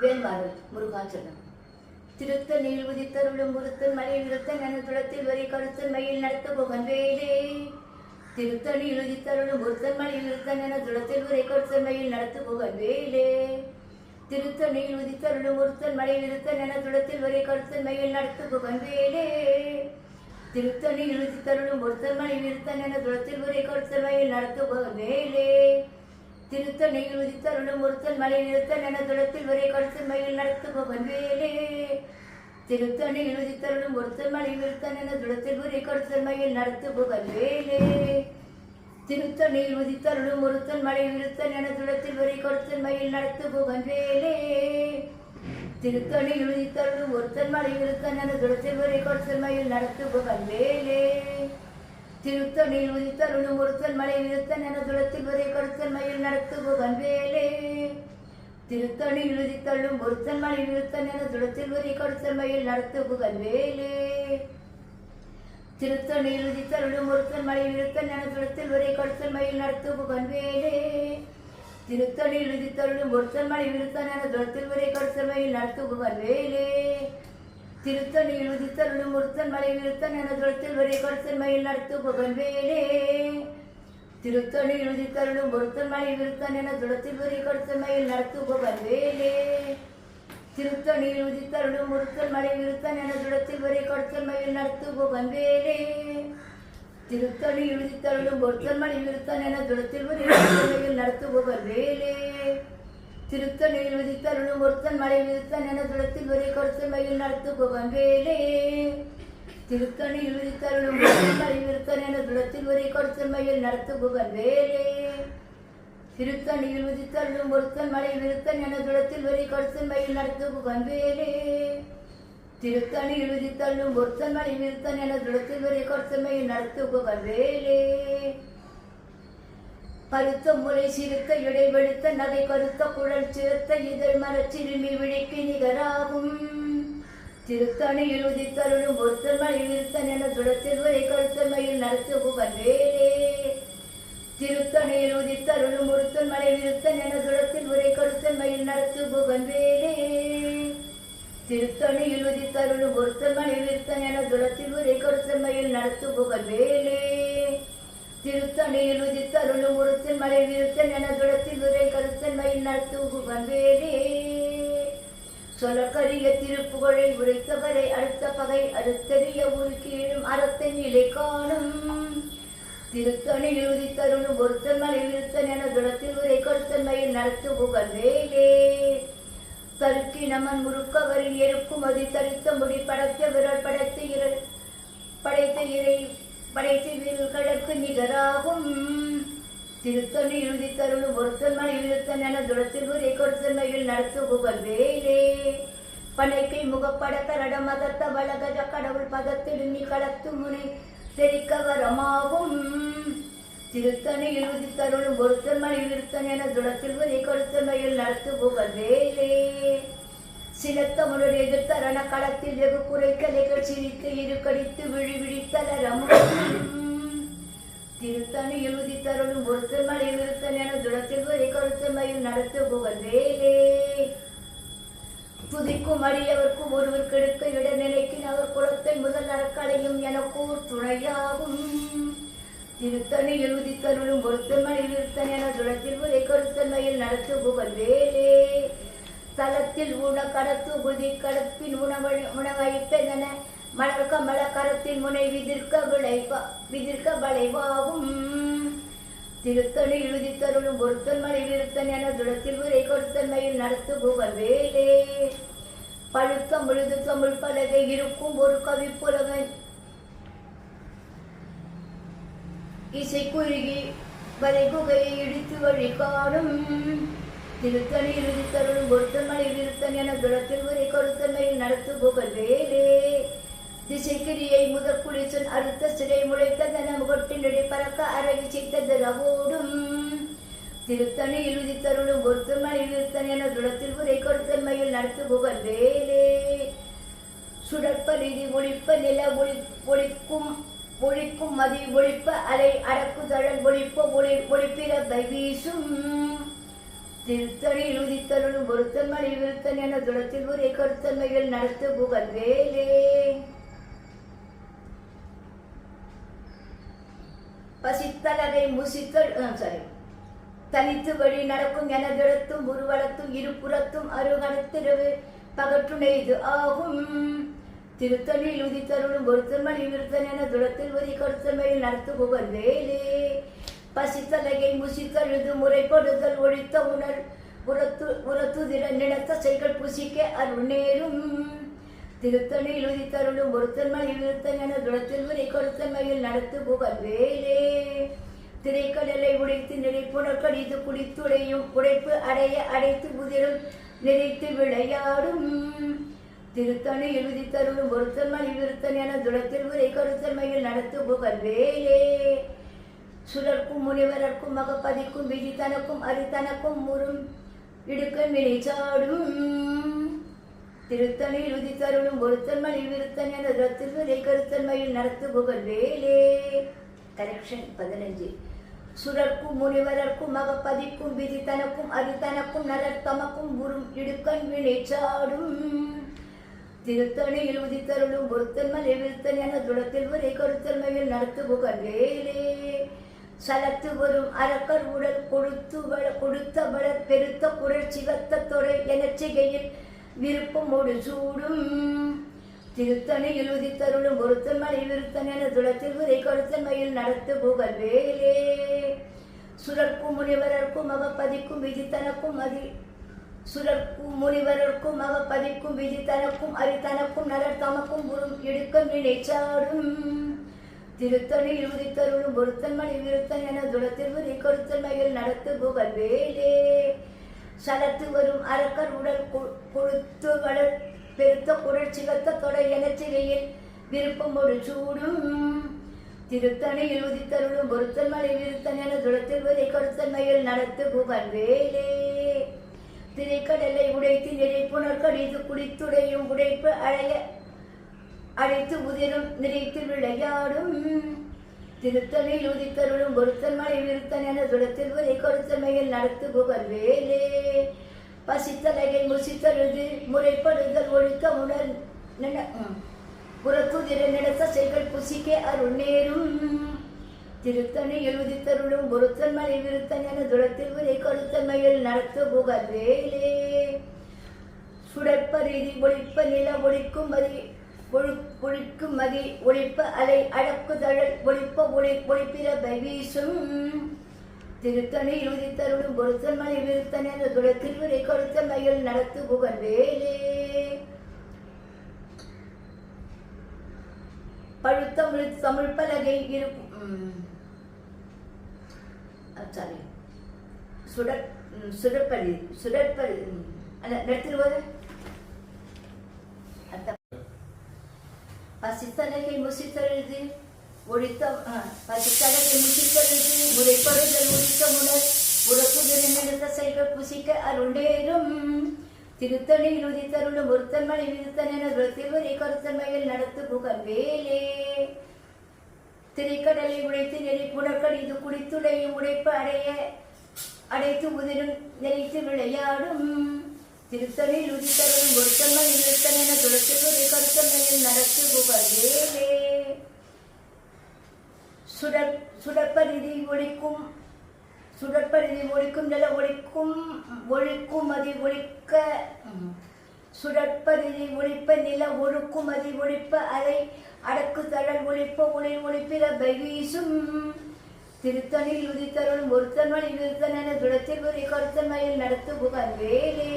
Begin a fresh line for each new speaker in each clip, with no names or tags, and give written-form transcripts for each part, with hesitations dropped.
வேல்மாறல் முருகாச்சலம். திருத்தணியில் உதித்தருளும் ஒருத்தன் மலை விருத்தன் என துளத்தில் வரை கருத்தன் மயில் நடத்த புகன் வேலே. திருத்தணியில் உதித்தருளும் ஒருத்தன் மலை விருத்தன் என துளத்தில் வரை கருத்தன் மயில் நடத்த புகன் வேலே. திருத்தணியில் உதித்தருளும் ஒருத்தன் மலை விருத்தன் என துளத்தில் வரை கருத்தன் மயில் நடத்த புகன் வேலே. திருத்தணியில் உதித்தருளும் ஒருத்தன் மலை விருத்தன் என துளத்தில் வரை கருத்தன் மயில் நடத்த புகன் வேலே. திருத்தணியில் உதித்தருளும் ஒருத்தன் மலை நிறுத்தன் என துளத்தில் வரை கருத்தன் மயில் நடத்த புகன் வேலே. திருத்தணியில் உதித்தருளும் ஒருத்தன் மலை விருத்தன் என துளத்தில் வரை கருத்தன் மயில் நடத்த புகன் வேலே. திருத்தணியில் உதித்தருளும் ஒருத்தன் மலை விருத்தன் என துளத்தில் வரை கருத்தன் மயில் நடத்த புகன் வேலே. திருத்தணியில் உதித்தருளும் ஒருத்தன் மலை விருத்தன் என துளத்தில் வரை கருத்தன் மயில் நடத்த புகன் வேலே. திருத்தணியில் உதித்தருளும் ஒருத்தன் மலை விருத்தன் என துளத்தில் வரை கருத்தன் மயில் நடத்த புகன் வேலே. திருத்தணியில் உதித்தருளும் ஒருத்தன் மலை விருத்தன் என துளத்தில் வரை கருத்தன் மயில் நடத்த புகன் வேலே. திருத்தணியில் உதித்தருளும் ஒருத்தன் மலை விருத்தன் என துளத்தில் வரை கருத்தன் மயில் நடத்த புகன் வேலே. திருத்தணியில் உதித்தருளும் ஒருத்தன் மலை விருத்தன் என துளத்தில் வரை கருத்தன் மயில் நடத்த புகன் வேலே. திருத்தணியில் உதித்தருளும் ஒருத்தன் மலை விருத்தன் என துளத்தில் வரை கருத்தன் மயில் நடத்த புகன் வேலே. திருத்தணியில் உதித்தருளும் ஒருத்தன் மலை விருத்தன் என துளத்தில் வரை கருத்தன் மயில் நடத்த புகன் வேலே. திருத்தணியில் உதித்தருளும் ஒருத்தன் மலை விருத்தன் என துளத்தில் வரை கருத்தன் மயில் நடத்த புகன் வேலே. திருத்தணியில் உதித்தருளும் ஒருத்தன் மலை விருத்தன் என துளத்தில் வரை கருத்தன் மயில் நடத்த புகன் வேலே. திருத்தணியில் உதித்தருளும் ஒருத்தன் மலை விருத்தன் என துளத்தில் வரை கருத்தன் மயில் நடத்த புகன் வேலே. திருத்தணியில் உதித்தருளும் ஒருத்தன் மலை விருத்தன் என துளத்தில் வரை கருத்தன் மயில் நடத்த புகன் வேலே. திருத்தணியில் உதித்தருளும் ஒருத்தன் மலை விருத்தன் என துளத்தில் வரை கருத்தன் மயில் நடத்த புகன் வேலே. திருத்தணியில் உதித்தருளும் ஒருத்தன் மலை விருத்தன் என துளத்தில் வரை கருத்தன் மயில் நடத்த புகன் வேலே. கருத்த முறை சிறுத்த இடைவெடுத்த நகை கருத்த குழல் சிறுத்த இதழ் மரச்சிறுமி விழிக்கு நிகராகும். திருத்தணியில் உதித்தருளும் ஒருத்தன் மலை விருத்தன் என துளத்தில் வரை கருத்தன் மயில் நடத்த புகன் வேலே. திருத்தணியில் உதித்தருளும் ஒருத்தன் மலை விருத்தன் என துளத்தில் வரை கருத்தன் மயில் நடத்த புகன் வேலே. திருத்தணியில் உதித்தருளும் ஒருத்தன் மலை விருத்தன் என துளத்தில் வரை கருத்தன் மயில் நடத்த புகன் வேலே. திருத்தணியில் உதித்தருளும் ஒருத்தன் மலை விருத்தன் என துளத்தில் வரை கருத்தன் மயில் நடத்த புகன் வேலே. சொல்லக்கரிய திருப்புகழை உரைத்தவரை அடுத்த பகை அடுத்தறிய உருக்கீழும் அறத்தின் நிலை காணும். திருத்தணியில் உதித்தருளும் ஒருத்தன் மலை விருத்தன் என துளத்தில் வரை கருத்தன் மயில் நடத்த புகன் வேலே. தருக்கி நமன் முறுக்கவரின் எருக்கும் அதி தரித்த முடி படைத்த விரல் படைத்த விரல்களுக்கு நிகராகும். திருத்தணியில் உதித்தருளும் ஒருத்தன் மலை விருத்தன் என துளத்தில் வரை கருத்தன் மயில் நடத்த புகன் வேலே. பனைக்கை முகப்பட கரட மதத்த வளகஜ கடவுள் பதத்திடுமி களத்து முனை தெரிக்க வரமாகும். திருத்தணியில் உதித்தருளும் ஒருத்தன் மலை விருத்தன் என துளத்தில் வரை கருத்தன் மயில் நடத்த புகன் வேலே. சிலத்த முனர் எதிர்த்தரண களத்தில் வெகு குறைக்கலைகள் சிரித்து இருக்கடித்து விழி விழித்தலரமும். திருத்தணியில் உதித்தருளும் ஒருத்தன் மலை விருத்தன் என துளத்தில் வரை கருத்தன் மயில் நடத்த புகன் வேலே. துதிக்கும் அடியவர்க்கும் ஒருவர் கெடுக்க இடநிலைக்கு அவர் குலத்தை முதல் அறக்கலையும் எனக்கூர் துணையாகும். திருத்தணியில் உதித்தருளும் ஒருத்தன் மலை விருத்தன் என துளத்தில் வரை கருத்தன் மயில் நடத்த புகன் வேலே. தலத்தில் உண கடத்து புதி கடப்பின் உணவழிப்பென மலர் கமல கரத்தின் முனை விதிர்க்க வளைவாகும். திருத்தணியில் உதித்தருளும் ஒருத்தன் மலை விருத்தன் என துளத்தில் வரை கருத்தன் மயில் நடத்த புகன் வேலே. பழுத்த முழுது தமிழ் பலகை இருக்கும் ஒரு கவி புலவன் இசை குறுகி வரை குகையை இடித்து வழி காணும். திருத்தணியில் உதித்தருளும் ஒருத்தன் மலை விருத்தன் என துளத்தில் வரை கருத்தன் மயில் நடத்த புகன் வேலே. திசைக்கிரியை முதற் குளிசன் அறுத்த சிறை முளைத்ததன முகட்டினடி பறக்க அரகி சித்ததரவோடும். திருத்தணியில் உதித்தருளும் ஒருத்தன் மலை விருத்தன் என துளத்தில் வரை கருத்தன் மயில் நடத்த புகன் வேலே. சுடற்பரிதி ஒழிப்ப நில ஒழிக்கும் மதி ஒழிப்ப அலை அடக்குதழல் ஒழிப்ப ஒளிப்பிறப்பை வீசும். திருத்தணியில் உதித்தருளும் ஒருத்தன் மணி விருத்தன் என துளத்தில் ஒரே கருத்தன்மைகள் நடத்து புகழ் வேலே. பசித்தலகை முசித்தல் தனித்து வழி நடக்கும் எனதிடத்தும் உருவளத்தும் இருபுறத்தும் அருகணத்திரவு பகற்றுணைது ஆகும். திருத்தணியில் உதித்தருளும் ஒருத்தன் மணி விருத்தன் என துளத்தில் ஒரே கருத்தன்மையில் நடத்து புகழ் வேலே. பசித்தலகை முசித்தழுது முறைப்படுதல் ஒழித்த உணர் உரத்துதிர நினைத்த செய்கள் புசிக்க அருள் நேரும். திருத்தணியில் உதித்தருளும் ஒருத்தன் மணி விருத்தன் என துளத்தில் உரை கொடுத்தன்மையில் நடத்து புகழ் வேலே. திரைக்கடலை உடைத்து நிறைப்புணர் கடித்து குடித்துடையும் உடைப்பு அடைய அடைத்து உதிரும் நிறைத்து விளையாடும். திருத்தணியில் உதித்தருளும் ஒருத்தன் மணி விருத்தன் என துளத்தில் உரை கொடுத்தன்மையில் நடத்து புகழ் வேலே. சுழற்கும் முனிவரர்க்கும் மகப்பதிக்கும் விதி தனக்கும் அரித்தனக்கும் முறும் இடுக்க வினைச்சாடும். திருத்தணியில் உதித்தருளும் ஒருத்தன் மணி விருத்தன் என ரத்தில் விரை கருத்தன்மையில் நடத்து புகழ் வேலே. கரெக்ஷன் 15. சுழற்கும் முனிவரர்க்கும் மகப்பதிக்கும் விதி தனக்கும் அரித்தனக்கும் நரர் தமக்கும் உறும் இடுக்கண் வினைச்சாடும். திருத்தணியில் உதித்தருளும் ஒருத்தன் மணி விருத்தன் என துளத்தில் விரை கருத்தன்மையில் நடத்து புகழ் வேலே. சலத்து வரும் அரக்கர் உடல் கொடுத்த வளர் பெருத்த குரல் சிவத்த தொரை எனச் செய்கையில் விருப்பமோடு சூடும். திருத்தணியில் உதித்தருளும் ஒருத்தன் மணி விருத்தன் என துளத்தில் விரை கருத்தன்மையில் நடத்து புகழ் வேலே. சுரர்க்கும் முனிவரர்க்கும் மகப்பதிக்கும் விதி தனக்கும் சுரர்க்கும் முனிவரர்க்கும் மகப்பதிக்கும் விதி தனக்கும் அரித்தனக்கும் நரர் தமக்கும் உறும் இடுக்கம் நினைச்சாடும். திருத்தணியில் உதித்தருளும் ஒருத்தன் மணி விருத்தன் என துளத்தில் விரை கருத்தன்மையில் நடத்து புகழ் வேலே. சலத்து வரும் அரக்கர் உடல் கொழுத்து வளர் பெருத்த குரல் சிவத்த தொடை எனச் சிறையில் விருப்பமோடு சூடும். திருத்தணியில் உதித்தருளும் ஒருத்தன் மணி விருத்தன் என துளத்தில் விரை கருத்தன்மையில் நடத்து புகழ் வேலே. திரைக்கடலை உடைத்து நிறைப்புணர் கடித்து குடித்துடையும் உடைப்பு அடைத்து உதிரும் நிறைத்து விளையாடும். திருத்தணியில் உதித்தருளும் ஒருத்தன் மணி விருத்தன் என துளத்தில் விரை கருத்தன்மையில் நடத்து புகழ் வேலே. பசித்தலகை முசித்தழுது முறைப்படுதல் ஒழிக்க உணர் புறத்துதிர நினைத்த செய்கள் புசிக்க அருள் நேரும். திருத்தணியில் உதித்தருளும் ஒருத்தன் மணி விருத்தன் என துளத்தில் விரை கருத்தன்மையில் நடத்து புகழ் வேலே. சுடற்பரிதி ஒழிப்ப நில ஒழிக்கும் மதி ஒழிப்ப அலை அடக்குதழல் ஒழிப்ப ஒழிப்பிற வீசும். திருத்தணியில் உதித்தருளும் ஒருத்தன் மணி விருத்தன் என்ற துளத்தில் விரை கருத்தன்மையில் நடத்து புகழ் வேலே. பழுத்தமிழ் தமிழ் பலகை இருக்கும் சுடற்பரி நடத்திடுவது. பசித்தலகை முசித்தழுது ஒழித்த பசித்தலகை முசித்தழுது முறைப்படுதல் ஒழித்த உணர் உறப்புதிர நினைத்த செய்கள் புசிக்க அருள் நேரும். திருத்தணியில் உதித்தருளும் ஒருத்தன் மணி விருத்தன் என துளத்தில் விரை கருத்தன்மையில் நடத்து புகழ் வேலே. திரைக்கடலை உடைத்து நெறிப்புணர் கடிது குடித்துடையும் உடைப்பு அடைத்து உதிரும் நினைத்து விளையாடும். திருத்தணியில் உதித்தருளும் ஒருத்தன் மணி விருத்தன் என துளத்தில் விரை கருத்தன்மையில் நடத்து புகழ் வேலே. சுடற்பரிதி ஒழிக்கும் நில ஒழிக்கும் அதி ஒழிக்க சுடற்பரிதி ஒழிப்ப நில ஒழுக்கும் அதி ஒழிப்ப அலை அடக்கு தழல் ஒழிப்ப ஒழிப்பிற வீசும். திருத்தணியில் உதித்தருளும் ஒருத்தன் மணி விருத்தன் என துளத்தில் விரை கருத்தன்மையில் நடத்து புகழ் வேலே.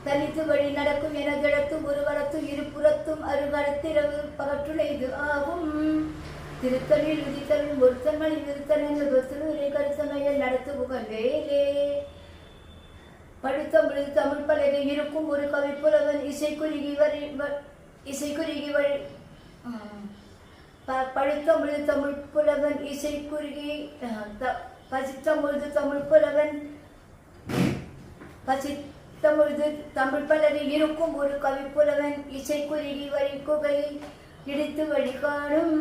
தனித்து வழி நடக்கும் என கிடத்து ஒருவரத்தும் இருபுறத்தும் அருகடத்திரவு பகற்றுணைது ஆகும். திருத்தணியில் உதித்தருளும் ஒருத்தன் மணி விருத்தன் என்ற துளத்தில் விரை கருத்தன்மையில் நடத்து புகழ் வேலே. பழுத்தமிழ் தமிழ் பலகை இருக்கும் ஒரு கவிப்புலவன் இசைக்குறுகி வழி பழுத்தமிழ் தமிழ் புலவன் இசைக்குறுகி பசித்தமிழ்து தமிழ் புலவன் பசித்தமிழ்து தமிழ் பலகை இருக்கும் ஒரு கவிப்புலவன் இசைக்குறுகி வழி குகையில் இடித்து வழிகாணும்.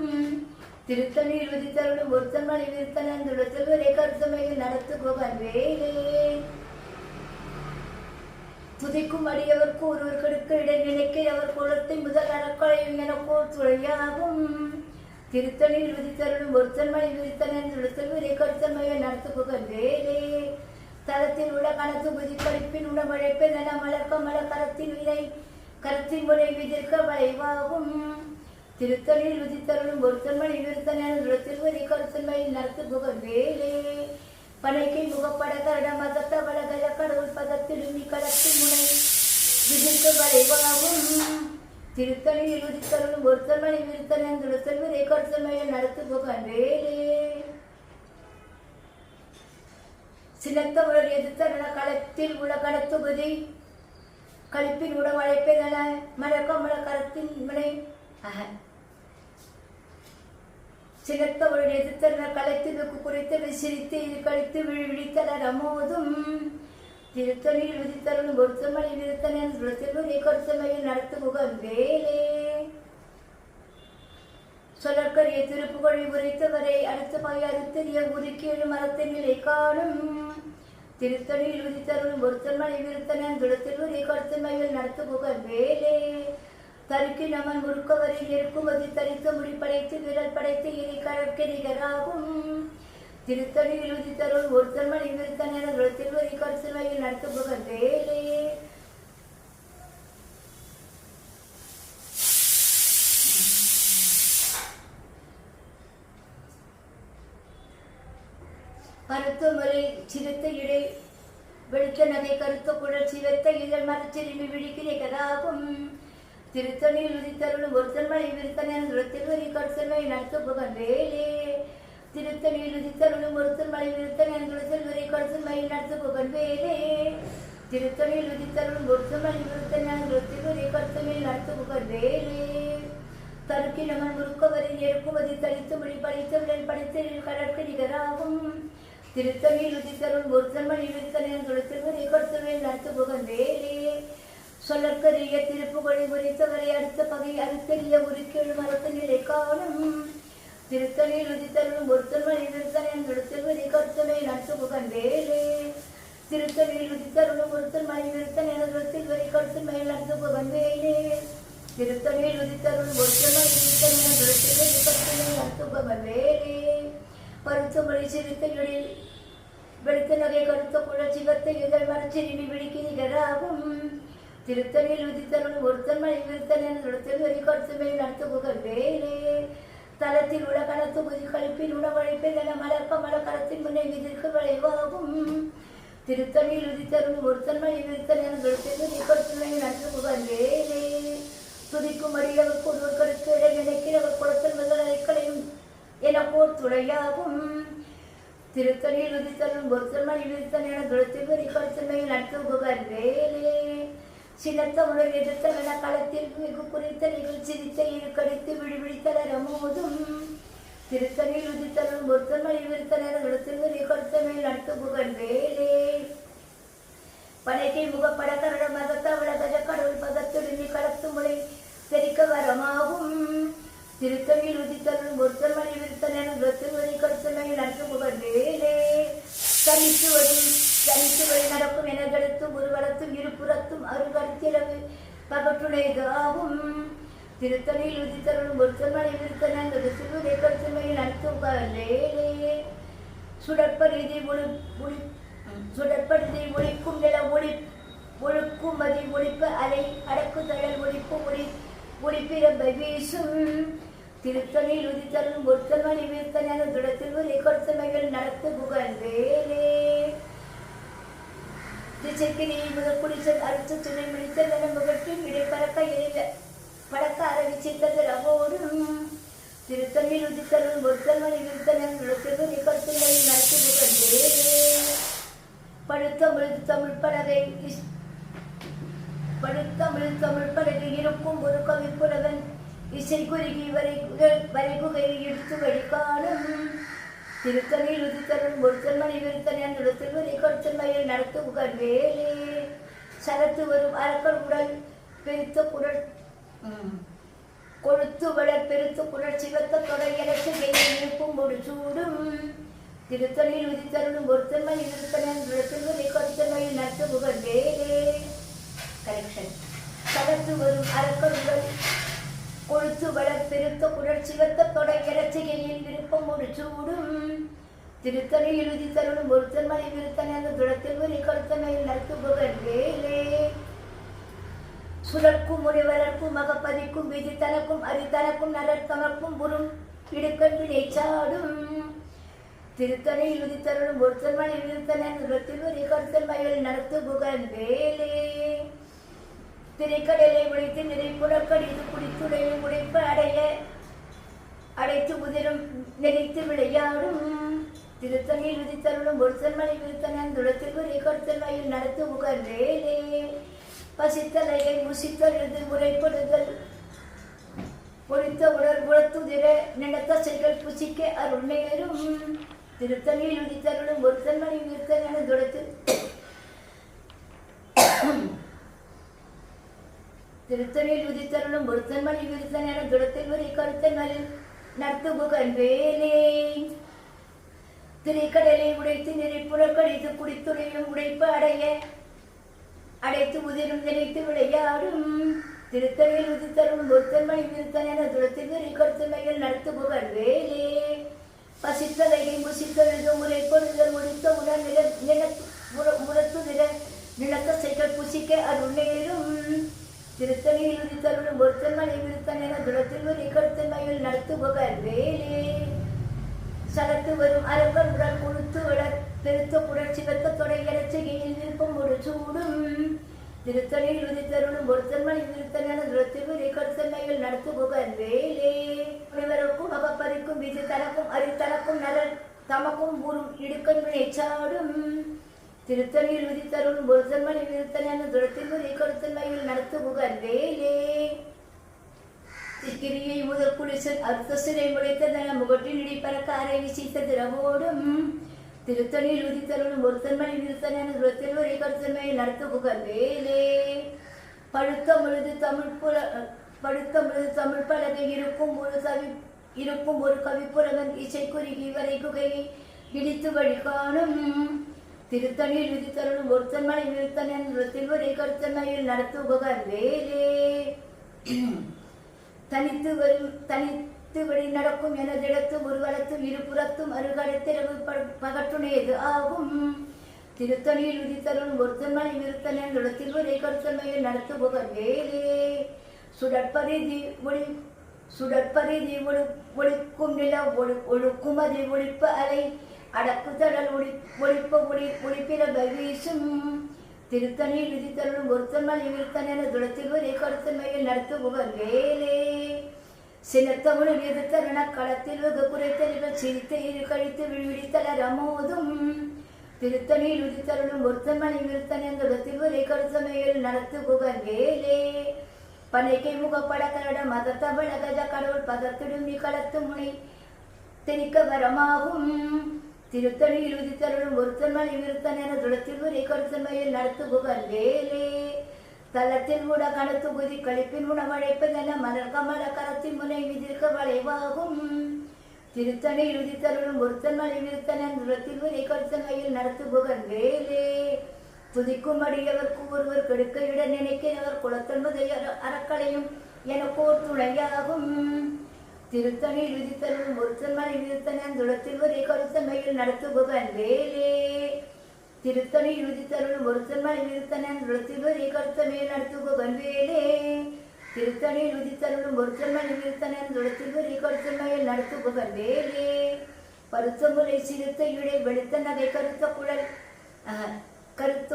திருத்தணியில் உதித்தருளும் ஒருத்தன் மணி விருத்தன் துளத்தில் ஒரே கருத்தமையில் நடத்து போகன் வேலே துதிக்கும் அடியவர்க்கு ஒருவர் கெடுக்க இடை நினைக்க அவர் குலத்தை முதல் அறக்களையும் எனக்கோர் துணையாகும் திருத்தணியில் உதித்தருளும் ஒருத்தன் மணி விருத்தன் துளத்தில் ஒரே கருத்தமையில் நடத்து போகன் வேலே தளத்தில் உள்ள கணத்து புதி கழிப்பின் உணவழைப்பை நல மலர்க்க மல கரத்தின் விதை கரத்தின் முறை விதிர்க்க வளைவாகும் திருத்தணியில் உதித்தருளும் ஒருத்தன் மணி விருத்தன் துளத்தில் ஒரே கருத்தமையில் நடத்து போகன் வேலே பனைக்கை முகப்பட கரட மதத்த வளகல கடவுள் பதத்திடுமி கடத்தின் முனை விதிர்க்க வளைவாகும் திருத்தணியில் உதித்தருளும் ஒருத்தன் மணி விருத்தன் துளத்தில் ஒரே கருத்தமையில் நடத்து போகன் வேலே சினத்தவர்கள் எதிர்த்தன களத்தில் உள்ள கடத்துபதி கழிப்பின் உட வளைப்பென மலக்கமல கரத்தின் முனை சினத்தவர்கள் எதிர்த்தன களத்தில் குறித்து சிரித்து இது கழித்து விழித்தனர் அமோதும் திருத்தணியில் விதித்தருளும் ஒருத்தமணி விருத்தன் ஒரே கருத்தமையில் நடத்து முகன் வேலே சொல்லற்கரிய திருப்புகழை உரைத்தவரை அடுத்த பகை அறுத்தறிய உருக்கேழு மரத்தின் நிலை காணும் திருத்தணியில் உதித்தருளும் ஒருத்தன் மணி விருத்தன் துளத்தில் ஒரே கருத்தமையில் நடத்து புகழ் வேலே தருக்கு நமன் முறுக்கவரில் இருக்குமதி தரித்த முடி படைத்து விரல் படைத்து இறை கடற்கை நிகராகும் திருத்தணியில் உதித்தருளும் ஒருத்தன் மணி விருத்தன் துளத்தில் ஒரே கருத்தமையில் நடத்து புகழ் வேலே கருத்து முறை சிறுத்த இடை வெளுத்த நகை கருத்த குழல் சிவத்த இதழ் மரச்சிறுமி விழிக்கிறதாகும் திருத்தணியில் உதித்தருளும் ஒருத்தன் மணி விருத்தன் துளத்தில் ஒரே கருத்தமை நடத்து புகன் வேலே திருத்தணியில் உதித்தருளும் ஒருத்தன் மணி விருத்தன் துளத்தில் ஒரே கருத்தமை நடத்து புகன் வேலே திருத்தணியில் உதித்தருளும் ஒருத்தன் மணி விருத்தன் துளத்தில் ஒரே கருத்தமை நடத்து புகன் வேலே தருக்கு நமன் முறுக்கவரில் இருக்குமதி தளித்து மொழி படைத்து விரல் படைத்து கடற்கு நிகராகும் திருத்தணியில் உதித்தருள் ஒருத்தன் மணி விருத்தன் துளத்தில் ஒரே கருத்தமை நடத்து புகன் வேலே சொல்லற்கரிய திருப்புகழை உரைத்தவரை அடுத்த பகை அறுத்தறிய உருக்கேழு மரத்து நிலை காணும் திருத்தணியில் உதித்தருளும் ஒருத்தன் மணி விருத்தன் துளத்தில் ஒரே கருத்தமை நடத்து புகன் வேலே திருத்தணியில் உதித்தருளும் ஒருத்தன் மணி விருத்தன் துளத்தில் ஒரே கருத்தமை நடத்து புகன் வேலே திருத்தணியில் உதித்தருளும் ஒருத்தன் மணி விருத்தன் துளத்தில் ஒரே கருத்தமை நடத்து புகன் வேலே பருத்த மொழி சிறுத்தைகளில் வெளுத்த நகை கருத்த குழல் சிவத்தை இதழ் மரச்சிறுமி விழிக்கு நிகராகும் திருத்தணியில் உதித்தருளும் ஒருத்தன் மணி விருத்தன் துளத்தில் ஒரே கருத்தமை நடத்து புகழ் வேலே தளத்தில் உள்ள கணத்து புதி கழிப்பின் உணவழைப்பை என மலர்க்க மல கரத்தின் முன்னே விதிர்க்க வளைவாகும் திருத்தணியில் உதித்தருளும் ஒருத்தன் மணி விருத்தன் துளத்தில் ஒரே கருத்தமை நடத்து புகழ் வேலே துதிக்கும் அடியவர் ஒருவர் கருத்து இட நினைக்கிறவர் குளத்தில் முதல் அறைக்களையும் எனக்கோர் துணையாகும் திருத்தணியில் உதித்தருளும் ஒருத்தன் மணி விருத்தன் துளத்தில் ஒரே கருத்தமை நடத்து புகழ் வேலே சினத்த உணர் எதிர்த்தவன களத்தில் வெகு குறித்த நிகழ்ச்சிரித்த இரு கடித்து விழிவிழித்தலர் அமோதும் திருத்தணியில் உதித்தருளும் ஒருத்தன் மணி விருத்தன் துளத்தில் ஒரே கருத்தமை நடத்து புகழ் வேலே பனைக்கை முகப்பட கரட மதத்த விளகஜ கடவுள் பதத்துடுமி களத்து முறை தெரிக்க வரமாகும் திருத்தணியில் உதித்தருளும் ஒருத்தன் மணி விருத்தன் துளத்தில் ஒரே கருத்தமை நடத்து புகழ் வேலே தனித்து வழி நடக்கும் எனகெடுத்தும் ஒரு வளத்தும் இருபுறத்தும் அருகருத்திரவு பகற்றுணைதாகும் திருத்தணியில் உதித்தருளும் ஒருத்தன் மணி விருத்தன் துளத்தில் ஒரே கருத்தமை நடத்து புகழ் வேலே சுடற்பரிதி ஒழிக்கும் நில ஒழுக்கும் மதி ஒழிப்பு அலை அடக்கு தழல் ஒழிப்பு ஒளிப்பிரம்பை வீசும் திருத்தணியில் உதித்தருளும் ஒருத்தன் மணி விருத்தன் துளத்தில் ஒரே கருத்தமைகள் நடத்து புகழ் வேலே திசைக்கு நீ முதல் குடிச்சல் அறுத்து துணை முடித்தல் என முகற்றின் இடை பழக்க அரவிச்சித்தது ரவோடும் திருத்தணியில் உதித்தருளும் ஒருத்தன் மணி விருத்தன் துளத்தில் ஒரே கருத்தமைகள் நடத்து புகழ் வேலே பழுத்த தமிழ் பலகை இருக்கும் ஒரு கவிப்புலவன் இசை குறுகி வரைகுகையில் எடுத்து வழிகாணும் திருத்தணியில் உதித்தருளும் ஒருத்தன் மணி விருத்தன் துளத்தில் ஒரே கருத்தமையில் நடத்து புகழ் வேலே சரத்து வரும் அரக்கர் உடல் பெருத்த குரல் கொழுத்து வளர் பெருத்து குளர் சிவத்த தொடையரசு வெயில் இருப்பும் ஒரு சூடும் திருத்தணியில் உதித்தருளும் ஒருத்தன்மை இருத்தனை கருத்தன்மையில் நடத்து புகழ் வேலே. கரெக்ஷன். சகத்து வரும் அரக்கருங்கள் கொழுத்து வளர் பெருத்த குளர் சிவத்த தொடையரசு வெயில் விருப்பம் ஒரு சூடும் திருத்தணியில் உதித்தருளும் ஒருத்தன்மை விருத்தனை அந்த துடத்தில் கருத்தன்மையில் நடத்து புகழ் வேலே. சுழற்கும் முறைவரற்கும் மகப்பதிக்கும் விதி தனக்கும் அரித்தனக்கும் நலர்த்தமக்கும் புறும் இடுக்கண் வினைச்சாடும் திருத்தணியில் உதித்தருளும் ஒருத்தன்மனை விருத்தனில் ஒரு கருத்தன்மையில் நடத்து புகழ் வேலே. திரைக்கடலை உடைத்து நிறைப்புறக்கடித்து குடித்துடையும் உடைப்பு அடைத்து உதிரும் நினைத்து விளையாடும் திருத்தணியில் உதித்தருளும் ஒருத்தன்மனை விருத்தனில் ஒரு கருத்தன்மையில் நடத்து புகழ் வேலே. பசித்தலையை முசித்தெழுது முறைப்படுதல் பொழித்த உடல் உழத்துதிர நினைத்த செயல் புசிக்க அருள் நேரும் திருத்தணியில் உதித்தருளும் ஒருத்தன்மணி விருத்தன் என துடத்து திருத்தணியில் உதித்தருளும் ஒருத்தன்மணி விருத்தன் என துடத்தில் ஒரு கருத்தன்மலில் நடத்து புகழ் வேலே. திரைக்கடலை உடைத்து நிறைப்புறக்கடித்து குடித்துடையும் உடைப்பு அடைத்து உதிரும் நினைத்து விளையாடும் திருத்தணியில் உதித்தருளும் ஒருத்தன்மணி விருத்தன் என துளத்தில் கருத்தன்மையில் நடத்து புகழ் வேலே. பசித்தலையை முசித்தெழுது முறைப்படுதல் முடித்த உணர் முழத்துதிர நிலத்த செயல் புசிக்க அருள் நேரும் திருத்தணியில் உதித்தருளும் ஒருத்தன்மணி விருத்தன் என துளத்தில் கருத்தன்மையில் நடத்து புகழ் வேலே. சலத்து வரும் அரக்கர் உடல் கொழுத்து வளர் பெருத்த புரட்சி வெத்த தொடையரசு எயில் விருப்பம் ஒரு சூடும் திருத்தணியில் உதித்தருளும் ஒருத்தன்மணி விருத்தன் என துளத்தில் கருத்தன்மையில் நடத்து புகழ் வேலே. முனிவருக்கும் மகப்பதிக்கும் விதி தனக்கும் அரித்தனக்கும் நலன் தமக்கும் ஊரும் இடுக்கண் வினைச்சாடும் திருத்தணியில் உதித்தருளும் ஒருத்தன்மணி விருத்தன் என துளத்தில் கருத்தன்மையில் நடத்து புகழ் வேலே. திக்கிரியை முதல் குளிசல் அர்த்த சிறை முளைத்ததென முகட்டில் இடிப்பறக்க அரை விசித்த திரவோடும் திருத்தணியில் உதித்தருளும் ஒருத்தன்மணி விருத்தன் என துளத்தில் ஒரு கருத்தன்மையில் நடத்து புகழ் வேலே. பழுத்த பொழுது தமிழ் பலகை இருக்கும் ஒரு கவிப்புறவன் இசை குறுகி வரை குகையை இடித்து வழி காணும் திருத்தணியில் உதித்தருளும் ஒருத்தன்மணி விருத்தன் என துளத்தில் ஒரு கருத்தன்மையில் நடத்து புகழ் வேலே. தனித்து வழி நடக்கும் எனதிடத்தும் ஒரு வளத்தும் இருபுறத்தும் அருகடத்திரவு பகற்றுனேது ஆகும் திருத்தணியில் உதித்தருளும் ஒருத்தன்மணி விருத்தன் என்ற இடத்தில் ஒரு கருத்தன்மையில் நடத்து புகழ் வேலே. சுடற்பரிதி ஒழிக்கும் நில ஒழுக்குமதி ஒழிப்பு அலை அடக்கு தடல் ஒழிப்பிற வீசும் திருத்தணியில் உதித்தருளும் ஒருத்தன்மணி விருத்தன் என துளத்தில் ஒரு கருத்தன்மையில் நடத்து புகழ் வேலே. சினத்தமுடன் எதிர்த்தருண களத்தில் வெகு குறைத்தறிவில் சிரித்த இரு கழித்து விழித்தளர் அமோதும் திருத்தணியில் உதித்தருளும் ஒருத்தன்மணி விருத்தன் என்ற துளத்தில் ஒரு கருத்தன்மையில் நடத்து புகழ் வேலே. பனைக்கை முகப்பட கரட மதத்தவள கஜ கடவுள் பதத்திடும் நீ களத்து முனை திணிக்க வரமாகும் திருத்தணியில் உதித்தருளும் ஒருத்தன்மணி விருத்தன் என துளத்தில் ஒரு கருத்தன்மையில் நடத்து புகழ் வேலே. தளத்தில் உட கணத்து குதி கழிப்பின் உணவழைப்பதென மலர் கமல கரத்தின் முனை விதிர்க்க வளைவாகும் திருத்தணியில் உதித்தருளும் ஒருத்தன்மணி விருத்தன் என துளத்தில் ஒரு கருத்தன்மையில் நடத்து புகழ் வேலே. துதிக்கும் அடியவர்க்கு ஒருவர் கெடுக்க இட நினைக்கிறவர் குலத்தன்பதை அறக்களையும் எனக்கோர் துணையாகும் திருத்தணியில் உதித்தருளும் ஒருத்தன்மணி விருத்தன் என துளத்தில் ஒரு கருத்தன்மையில் நடத்து புகழ் வேலே. திருத்தணியில் உதித்தருளும் ஒருத்தன்மணி விருத்தன் என துளத்தில் ஒரு கருத்தன்மையில் நடத்து புகழ் வேலே. திருத்தணியில் உதித்தருளும் ஒருத்தன்மணி விருத்தன் என துளத்தில் ஒரு கருத்தன்மையில் நடத்து புகழ் வேலே. பருத்த முறை சிறுத்த இழை வெளுத்த நகை கருத்த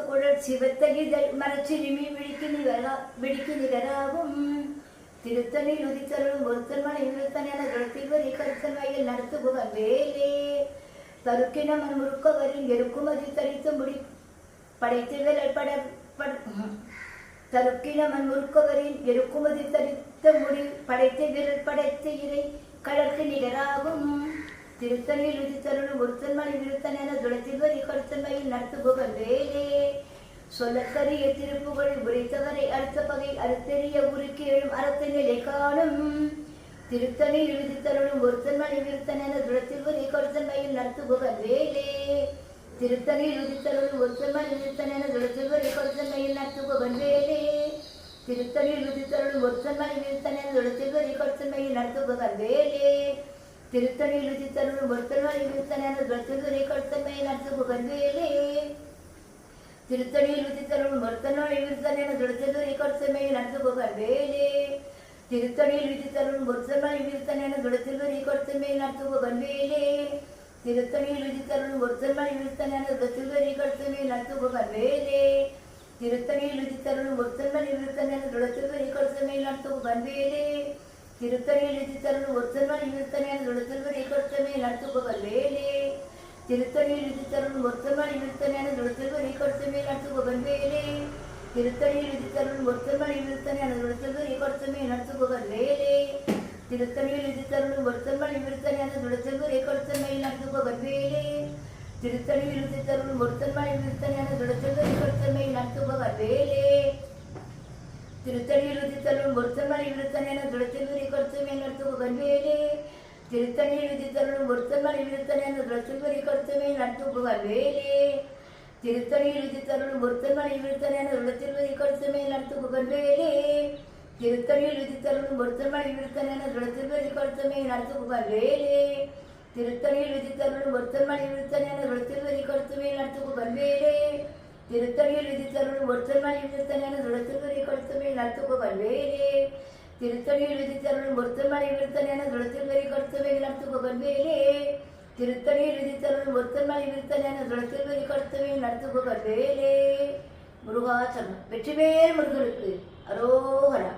குழல் சிவத்த இதழ் மரச்சிறுமி விழிக்கு நிகராகும் திருத்தணியில் உதித்தருளும் ஒருத்தன்மணி விருத்தன் என துளத்தில் ஒரு கருத்தன்மையில் நடத்து புகழ் வேலே. தருக்கினமன் முறுக்கவரின் எருக்குமதி தரித்து முடி படைத்து விரல் தருக்கினமன் முறுக்கவரின் எருக்குமதி தரித்த முடி படைத்து விரல் படைத்து இறை கடற்கு நிகராகும் திருத்தணியில் உதித்தருளும் ஒருத்தன்மணி விருத்தன் என துளத்தில் ஒரு கருத்தன்மையில் நடத்து புகழ் வேலே. சொல்லக்கரிய திருப்புகழை உரைத்தவரை அடுத்த பகை அறுத்தெறிய உருக்கு எழும் அறத்த நிலை காணும் திருத்தணியில் விதித்தருளும் ஒருத்தன் மணி விருத்தன் என துளத்தில் வரி கொடுத்தன் மயில் நடத்துபவன் வேலே. திருத்தணியில் விதித்தருளும் ஒருத்தன் மணி விருத்தன் என துளத்தில் வரி கொடுத்தன் மயில் நடத்துபவன் வேலே. திருத்தணியில் விதித்தருளும் ஒருத்தன் மணி விருத்தன் என துளத்தில் வரி கொடுத்தன் மயில் நடத்துபவன் வேலே. திருத்தணியில் விதித்தருளும் ஒருத்தன் மணி விருத்தன் என துளத்தில் வரி கொடுத்தன் மயில் நடத்துபவன் வேலே. திருத்தணியில் விதித்தருளும் ஒருத்தன் மணி விருத்தன் என துளத்தில் வரி கொடுத்தன் மயில் நடத்துபவன் வேலே. திருத்தணியில் விதித்தருளும் ஒருத்தன் மணி விருத்தன் என துளத்தில் வரி கொடுத்தன் மயில் நடத்துபவன் வேலே. திருத்தணியில் விதித்தருளும் ஒருத்தன் மணி விருத்தன் என துளத்தில் வரி கொடுத்தன் மயில் நடத்துபவன் வேலே. திருத்தணியில் விதித்தருளும் ஒருத்தன் மணி விருத்தன் என துளத்தில் வரி கொடுத்தன் மயில் நடத்துபவன் வேலே. திருத்தணியில் விதித்தருளும் ஒருத்தன் மணி விருத்தன் என துளத்தில் வரி கொடுத்தன் மயில் நடத்துபவன் வேலே. திருத்தணியில் விதித்தருளும் ஒருத்தன் மணி விருத்தன் என துளத்தில் வரி கொடுத்தன் மயில் நடத்துபவன் வேலே. திருத்தணியில் விதித்தருளும் ஒருத்தன் மணி விருத்தன் என துளத்தில் வரி கொடுத்தன் மயில் நடத்துபவன் வேலே. திருத்தணியில் விதித்தருளும் ஒருத்தன் மணி விருத்தன் என துளத்தில் வரி கொடுத்தன் மயில் நடத்துபவன் வேலே. திருத்தணியில் விதித்தருளும் ஒருத்தன் மணி விருத்தன் என துளத்தில் வரி கொடுத்தன் மயில் நடத்துபவன் வேலே. திருத்தணியில் விதித்தருளும் ஒருத்தன் மணி விருத்தன் என துளத்தில் வரி கொடுத்தன் மயில் நடத்துபவன் வேலே. திருத்தணியில் விதித்தருளும் ஒருத்தன் மணி விருத்தன் என துளத்தில் வரி கொடுத்தன் மயில் நடத்துபவன் வேலே. திருத்தணியில் விதித்தருளும் ஒருத்தன் மணி விருத்தன் என துளத்தில் வரி கொடுத்தன் மயில் நடத்துபவன் வேலே. திருத்தணியில் விதித்தருளும் ஒருத்தன் மணி விருத்தன் என துளத்தில் வரி கொடுத்தன் மயில் நடத்துபவன் வேலே. திருத்தணியில் விதித்தருளும் ஒருத்தன் மணி விருத்தன் என துளத்தில் வரி கொடுத்தன் மயில் நடத்துபவன் வேலே. திருத்தணியில் விதித்தருளும் ஒருத்தன் மணி விருத்தன் என துளத்தில் வரி கொடுத்தன் மயில் நடத்துபவன் வேலே. திருத்தணியில் விதித்தருளும் ஒருத்தன் மணி விருத்தன் என துளத்தில் வரி கொடுத்தன் மயில் நடத்துபவன் வேலே. திருத்தணியில் விதித்தருளும் ஒருத்தன் மணி விருத்தன் என துளத்தில் வரி கொடுத்தன் மயில் நடத்துபவன் வேலே. முருகாசரணம். வெற்றிவேல் முருகனுக்கு அரோகரா.